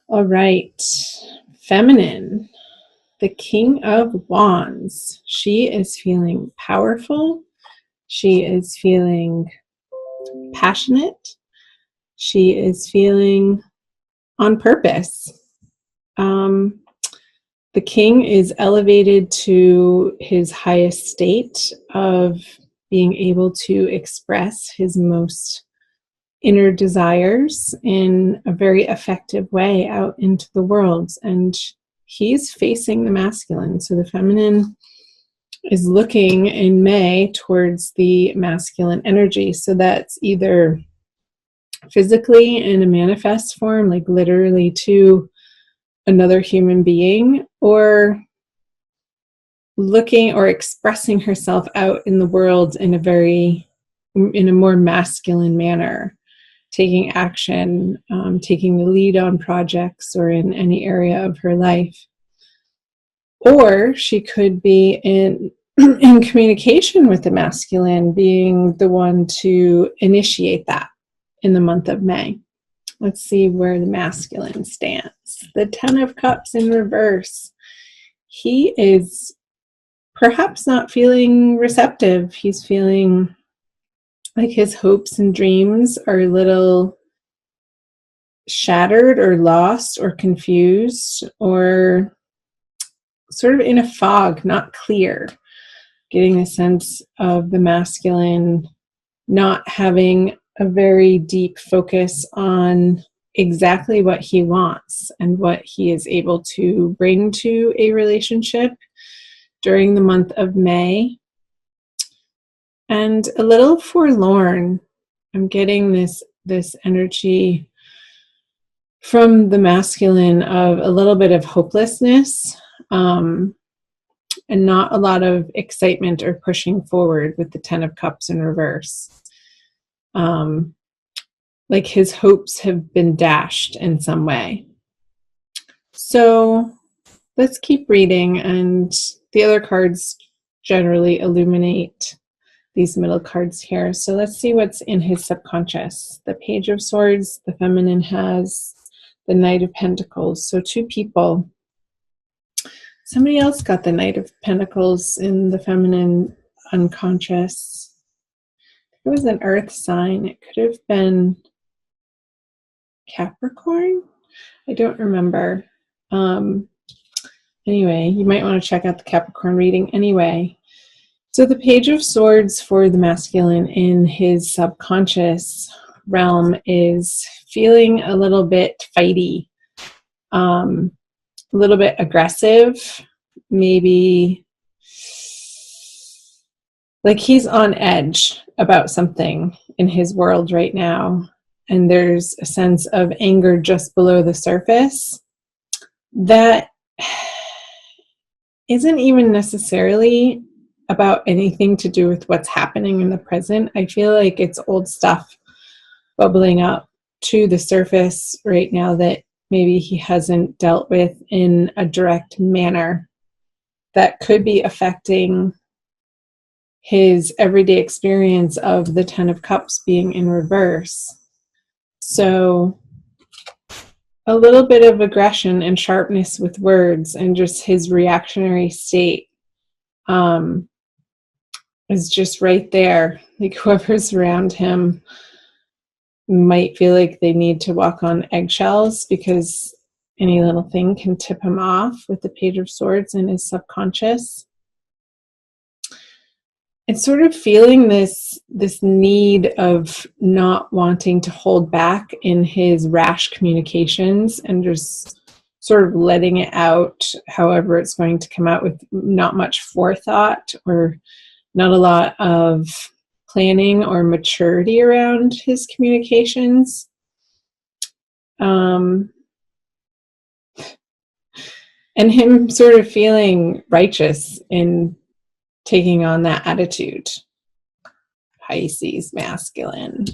All right. Feminine, the King of Wands. She is feeling powerful. She is feeling passionate. She is feeling on purpose. The king is elevated to his highest state of being able to express his most inner desires in a very effective way out into the world. And he's facing the masculine. So the feminine is looking in May towards the masculine energy. So that's either physically in a manifest form, like literally to another human being, or looking or expressing herself out in the world in a more masculine manner, taking action, taking the lead on projects or in any area of her life. Or she could be in communication with the masculine, being the one to initiate that in the month of May. Let's see where the masculine stands. The Ten of Cups in reverse. He is perhaps not feeling receptive. He's feeling like his hopes and dreams are a little shattered or lost or confused or sort of in a fog, not clear. Getting a sense of the masculine not having a very deep focus on exactly what he wants and what he is able to bring to a relationship during the month of May. And a little forlorn. I'm getting this energy from the masculine of a little bit of hopelessness, and not a lot of excitement or pushing forward with the Ten of Cups in reverse. Like his hopes have been dashed in some way. So let's keep reading, and the other cards generally illuminate these middle cards here. So let's see what's in his subconscious. The Page of Swords, the feminine has the Knight of Pentacles. So two people. Somebody else got the Knight of Pentacles in the feminine unconscious. It was an earth sign. It could have been Capricorn. I don't remember. Anyway, you might want to check out the Capricorn reading anyway. So the Page of Swords for the masculine in his subconscious realm is feeling a little bit fighty, a little bit aggressive, maybe like he's on edge about something in his world right now. And there's a sense of anger just below the surface that isn't even necessarily about anything to do with what's happening in the present. I feel like it's old stuff bubbling up to the surface right now that maybe he hasn't dealt with in a direct manner that could be affecting his everyday experience of the Ten of Cups being in reverse. So a little bit of aggression and sharpness with words and just his reactionary state is just right there. Like whoever's around him might feel like they need to walk on eggshells because any little thing can tip him off with the Page of Swords in his subconscious. It's sort of feeling this need of not wanting to hold back in his rash communications and just sort of letting it out however it's going to come out, with not much forethought or not a lot of planning or maturity around his communications. And him sort of feeling righteous in taking on that attitude. Pisces masculine.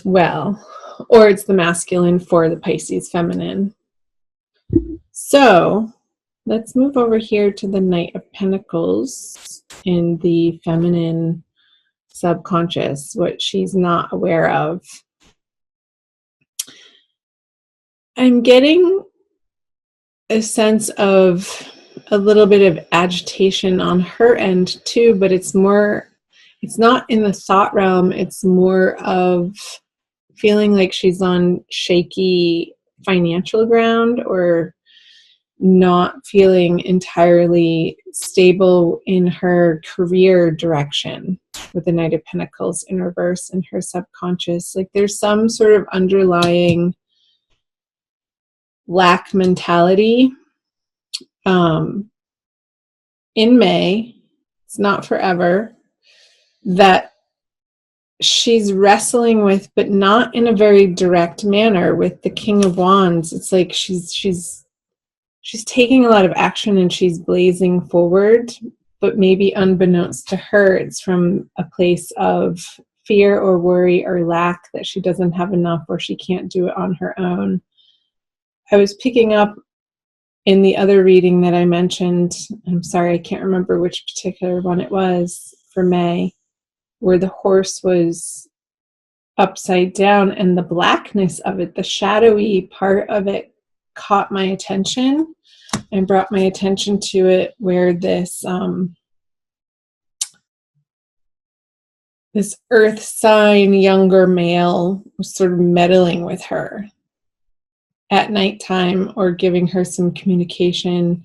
Well, or it's the masculine for the Pisces feminine. So let's move over here to the Knight of Pentacles in the feminine subconscious, what she's not aware of. I'm getting a sense of a little bit of agitation on her end too, but it's not in the thought realm. It's more of feeling like she's on shaky financial ground, or not feeling entirely stable in her career direction with the Knight of Pentacles in reverse in her subconscious. Like there's some sort of underlying lack mentality in May, it's not forever, that she's wrestling with, but not in a very direct manner. With the King of Wands, it's like she's taking a lot of action and she's blazing forward, but maybe unbeknownst to her, it's from a place of fear or worry or lack that she doesn't have enough, or she can't do it on her own. I was picking up in the other reading that I mentioned, I'm sorry, I can't remember which particular one it was for May, where the horse was upside down and the blackness of it, the shadowy part of it, caught my attention and brought my attention to it, where this earth sign younger male was sort of meddling with her at nighttime, or giving her some communication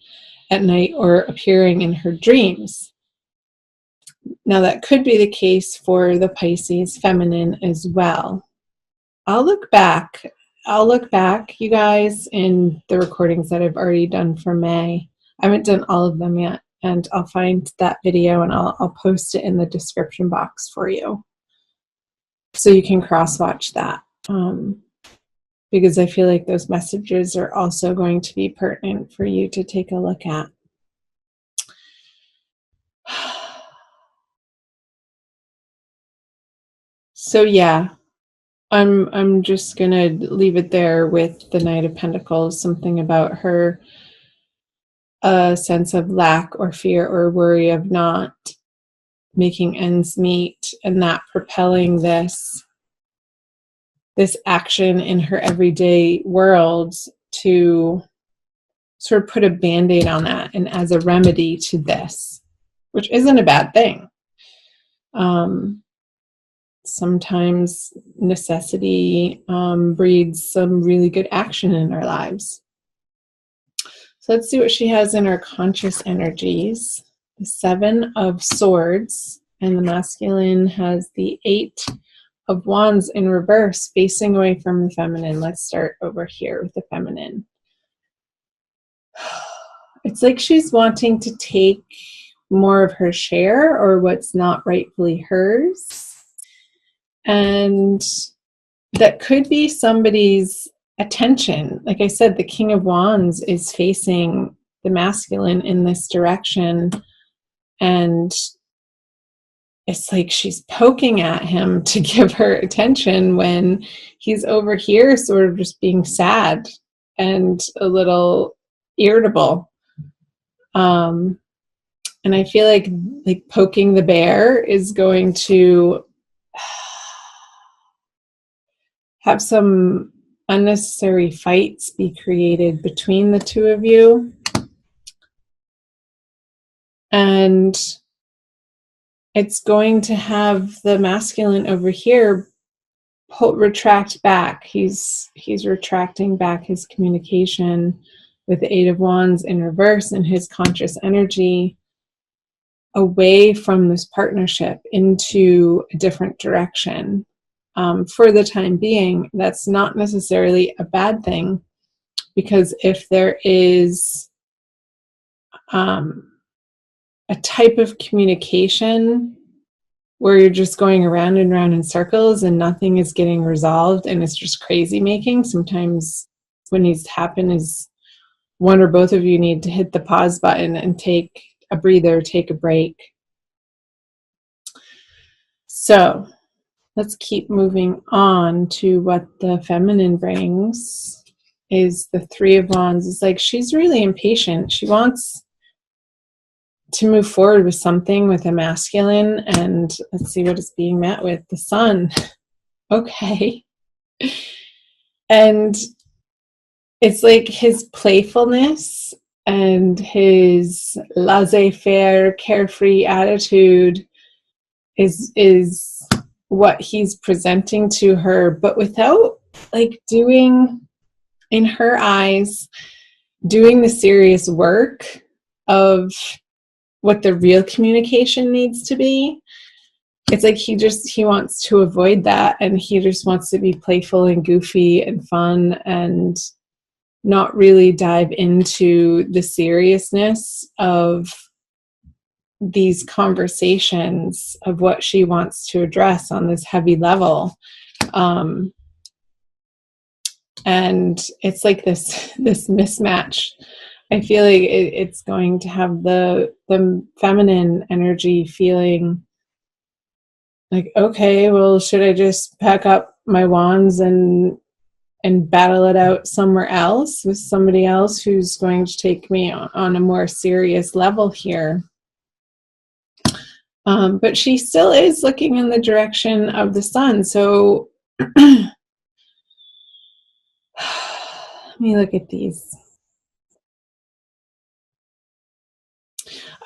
at night, or appearing in her dreams. Now that could be the case for the Pisces feminine as well. I'll look back, you guys, in the recordings that I've already done for May. I haven't done all of them yet, and I'll find that video and I'll post it in the description box for you, so you can cross-watch that. Because I feel like those messages are also going to be pertinent for you to take a look at. So yeah, I'm just gonna leave it there with the Knight of Pentacles, something about her, a sense of lack or fear or worry of not making ends meet, and that propelling this action in her everyday world to sort of put a band-aid on that, and as a remedy to this, which isn't a bad thing. Sometimes necessity breeds some really good action in our lives. So let's see what she has in her conscious energies. The 7 of Swords, and the masculine has the 8 of Wands in reverse, facing away from the feminine. Let's start over here with the feminine. It's like she's wanting to take more of her share, or what's not rightfully hers. And that could be somebody's attention. Like I said, the King of Wands is facing the masculine in this direction, and it's like she's poking at him to give her attention when he's over here sort of just being sad and a little irritable. And I feel like poking the bear is going to have some unnecessary fights be created between the two of you. And it's going to have the masculine over here retract back. He's retracting back his communication with the 8 of Wands in reverse and his conscious energy away from this partnership into a different direction. For the time being, that's not necessarily a bad thing, because if there is a type of communication where you're just going around and around in circles and nothing is getting resolved and it's just crazy making, sometimes what needs to happen is one or both of you need to hit the pause button and take a breather, take a break. So let's keep moving on to what the feminine brings. Is the 3 of Wands. It's like she's really impatient. She wants to move forward with something with a masculine, and let's see what it's being met with. The Sun. Okay. And it's like his playfulness and his laissez-faire, carefree attitude is what he's presenting to her, but without like doing, in her eyes, doing the serious work of what the real communication needs to be. It's like he wants to avoid that, and he just wants to be playful and goofy and fun and not really dive into the seriousness of these conversations of what she wants to address on this heavy level. And it's like this mismatch. I feel like it's going to have the feminine energy feeling like, okay, well, should I just pack up my wands and battle it out somewhere else with somebody else who's going to take me on a more serious level here? But she still is looking in the direction of the sun. So let me look at these.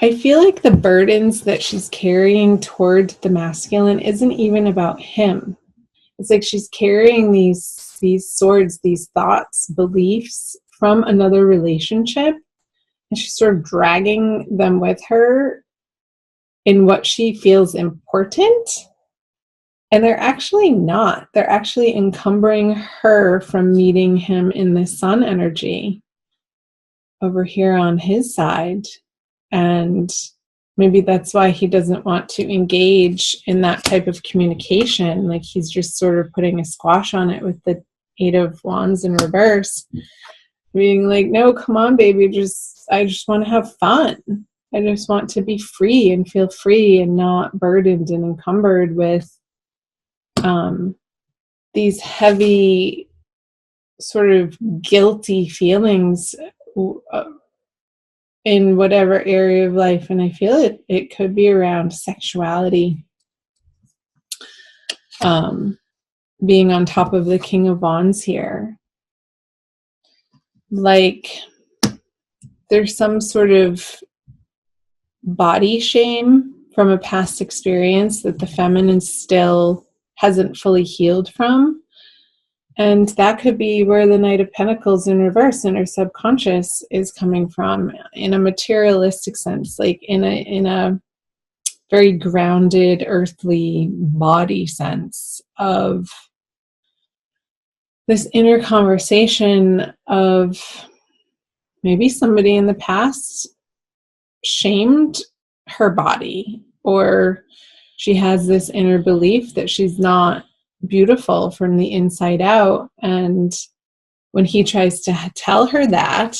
I feel like the burdens that she's carrying toward the masculine isn't even about him. It's like she's carrying these swords, these thoughts, beliefs from another relationship, and she's sort of dragging them with her in what she feels important. And they're actually not. They're actually encumbering her from meeting him in the sun energy over here on his side. And maybe that's why he doesn't want to engage in that type of communication. Like he's just sort of putting a squash on it with the 8 of Wands in reverse. Being like, no, come on, baby. I just want to have fun. I just want to be free and feel free and not burdened and encumbered with these heavy sort of guilty feelings in whatever area of life. And I feel it could be around sexuality, being on top of the King of Wands here. Like there's some sort of body shame from a past experience that the feminine still hasn't fully healed from. And that could be where the Knight of Pentacles in reverse in her subconscious is coming from, in a materialistic sense, like in a very grounded, earthly body sense of this inner conversation of maybe somebody in the past shamed her body, or she has this inner belief that she's not beautiful from the inside out. And when he tries to tell her that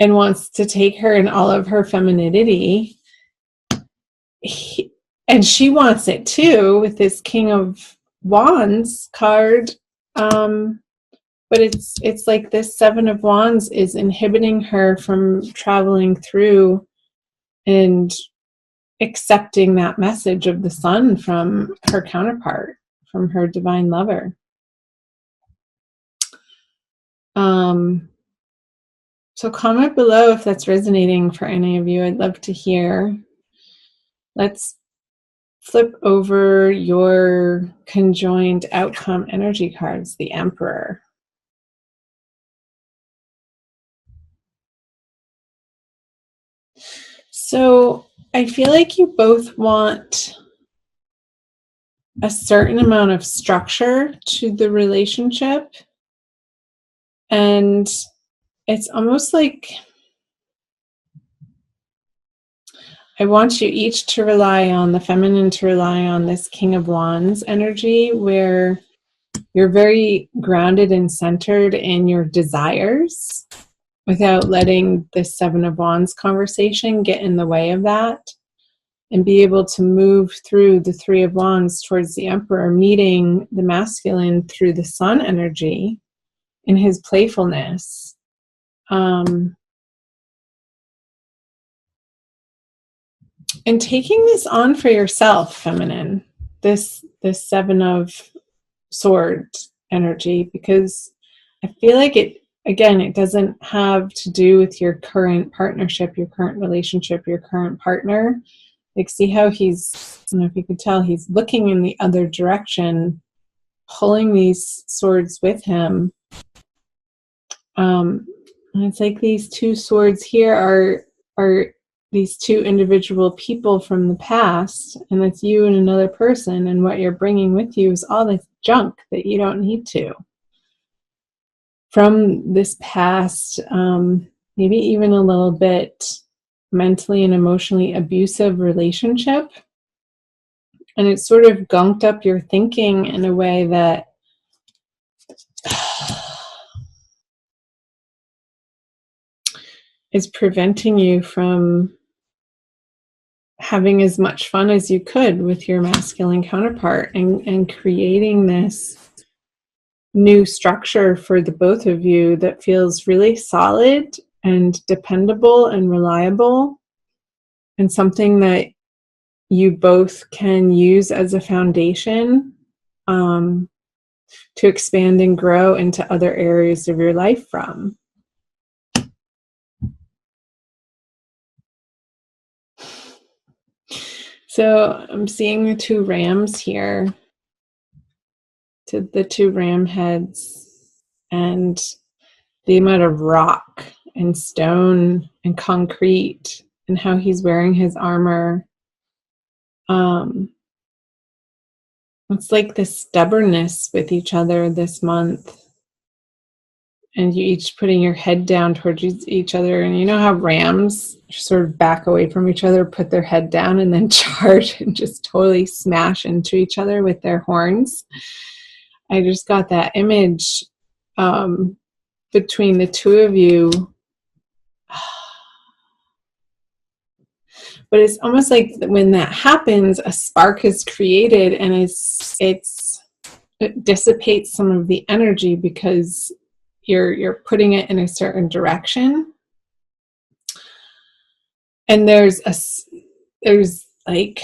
and wants to take her in all of her femininity, and she wants it too with this King of Wands card, but it's like this 7 of Wands is inhibiting her from traveling through and accepting that message of the sun from her counterpart, from her divine lover. So comment below if that's resonating for any of you. I'd love to hear. Let's flip over your conjoined outcome energy cards, the Emperor. So I feel like you both want a certain amount of structure to the relationship. And it's almost like I want you each to rely on the feminine, to rely on this King of Wands energy, where you're very grounded and centered in your desires without letting this 7 of Wands conversation get in the way of that, and be able to move through the 3 of Wands towards the Emperor, meeting the masculine through the sun energy in his playfulness. And taking this on for yourself, feminine, this 7 of Swords, energy, because I feel like it, again, it doesn't have to do with your current partnership, your current relationship, your current partner. Like, see how he's, I don't know if you could tell, he's looking in the other direction, pulling these swords with him. And it's like these two swords here are these two individual people from the past, and it's you and another person, and what you're bringing with you is all this junk that you don't need to. From this past, maybe even a little bit mentally and emotionally abusive relationship. And it sort of gunked up your thinking in a way that is preventing you from having as much fun as you could with your masculine counterpart, and creating this new structure for the both of you that feels really solid and dependable and reliable, and something that you both can use as a foundation to expand and grow into other areas of your life from. So I'm seeing the two rams here, to the two ram heads, and the amount of rock and stone and concrete, and how he's wearing his armor. It's like this stubbornness with each other this month, and you each putting your head down towards each other. And you know how rams sort of back away from each other, put their head down, and then charge and just totally smash into each other with their horns. I just got that image between the two of you. But it's almost like when that happens, a spark is created, and it dissipates some of the energy because you're putting it in a certain direction. And there's like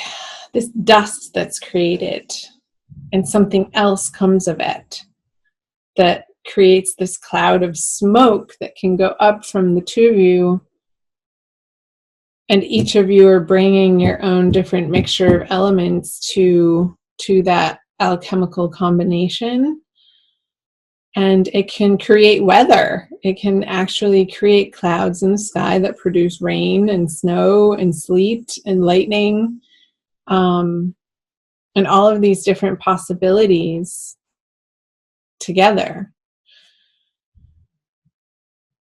this dust that's created, and something else comes of it that creates this cloud of smoke that can go up from the two of you. And each of you are bringing your own different mixture of elements to that alchemical combination. And it can create weather. It can actually create clouds in the sky that produce rain and snow and sleet and lightning, and all of these different possibilities together.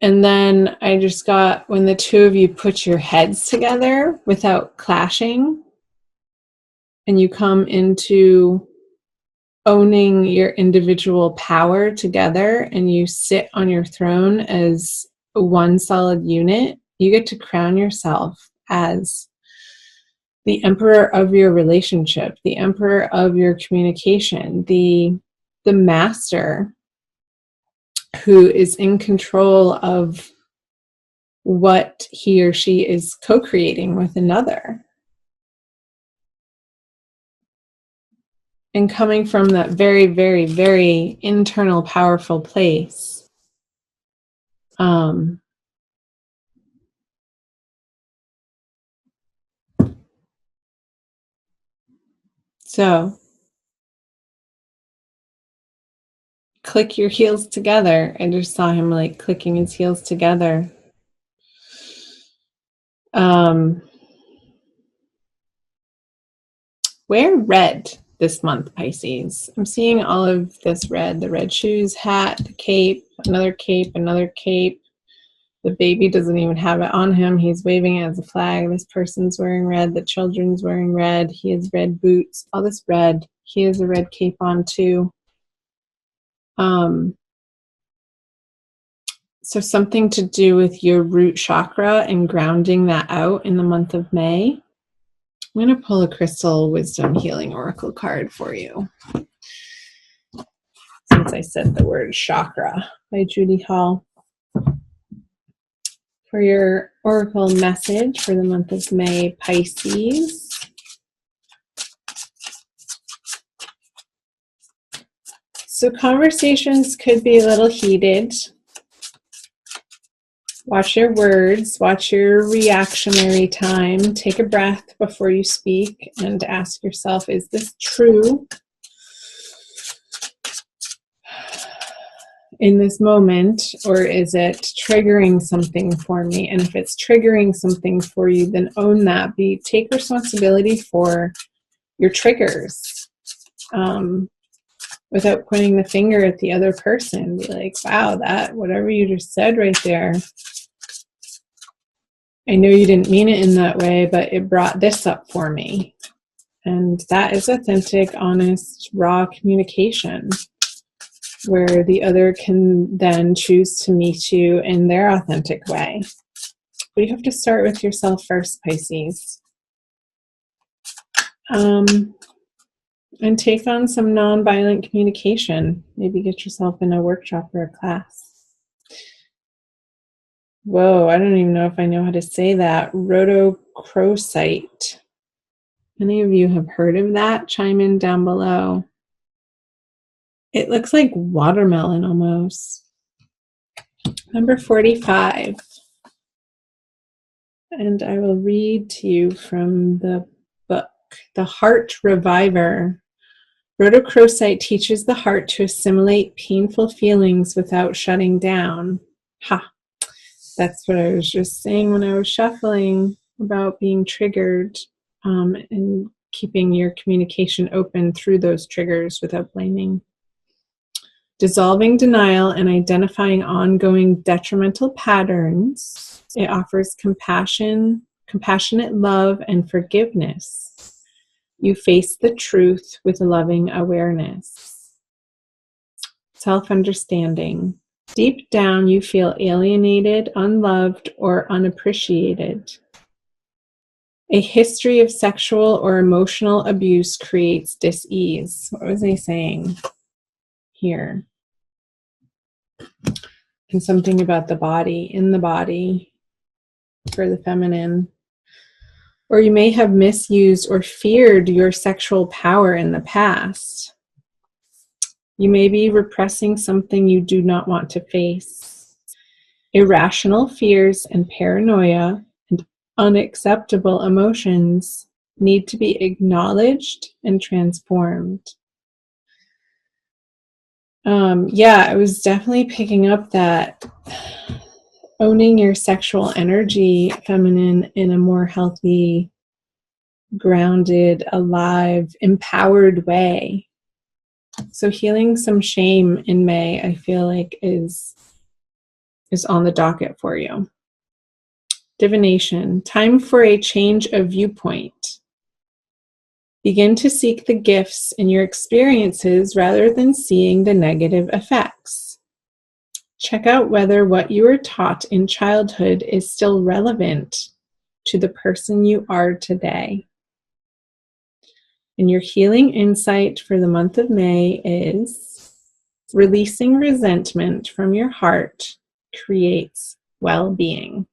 And then I just got, when the two of you put your heads together without clashing, and you come into owning your individual power together, and you sit on your throne as one solid unit, you get to crown yourself as the emperor of your relationship, the emperor of your communication, the master who is in control of what he or she is co-creating with another. And coming from that very, very, very internal, powerful place. So click your heels together. I just saw him like clicking his heels together. Wear red this month, Pisces. I'm seeing all of this red, the red shoes, hat, the cape, another cape, another cape. The baby doesn't even have it on him. He's waving it as a flag. This person's wearing red. The children's wearing red. He has red boots. All this red. He has a red cape on too. So something to do with your root chakra and grounding that out in the month of May. I'm going to pull a Crystal Wisdom Healing Oracle card for you, since I said the word chakra, by Judy Hall. For your oracle message for the month of May, Pisces. So conversations could be a little heated. Watch your words, watch your reactionary time. Take a breath before you speak and ask yourself, is this true in this moment, or is it triggering something for me? And if it's triggering something for you, then own that. Take responsibility for your triggers without pointing the finger at the other person. Be like, wow, that whatever you just said right there, I know you didn't mean it in that way, but it brought this up for me. And that is authentic, honest, raw communication, where the other can then choose to meet you in their authentic way. But you have to start with yourself first, Pisces. And take on some nonviolent communication. Maybe get yourself in a workshop or a class. Whoa, I don't even know if I know how to say that. Rhodochrosite. Any of you have heard of that? Chime in down below. It looks like watermelon almost. Number 45. And I will read to you from the book, The Heart Reviver. Rhodochrosite teaches the heart to assimilate painful feelings without shutting down. Ha! That's what I was just saying when I was shuffling about being triggered and keeping your communication open through those triggers without blaming. Dissolving denial and identifying ongoing detrimental patterns. It offers compassion, compassionate love, and forgiveness. You face the truth with loving awareness. Self-understanding. Deep down, you feel alienated, unloved, or unappreciated. A history of sexual or emotional abuse creates dis-ease. What was I saying here? And something about the body, in the body, for the feminine. Or you may have misused or feared your sexual power in the past. You may be repressing something you do not want to face. Irrational fears and paranoia and unacceptable emotions need to be acknowledged and transformed. I was definitely picking up that owning your sexual energy, feminine, in a more healthy, grounded, alive, empowered way. So healing some shame in May, I feel like is on the docket for you. Divination. Time for a change of viewpoint. Begin to seek the gifts in your experiences rather than seeing the negative effects. Check out whether what you were taught in childhood is still relevant to the person you are today. And your healing insight for the month of May is releasing resentment from your heart creates well-being.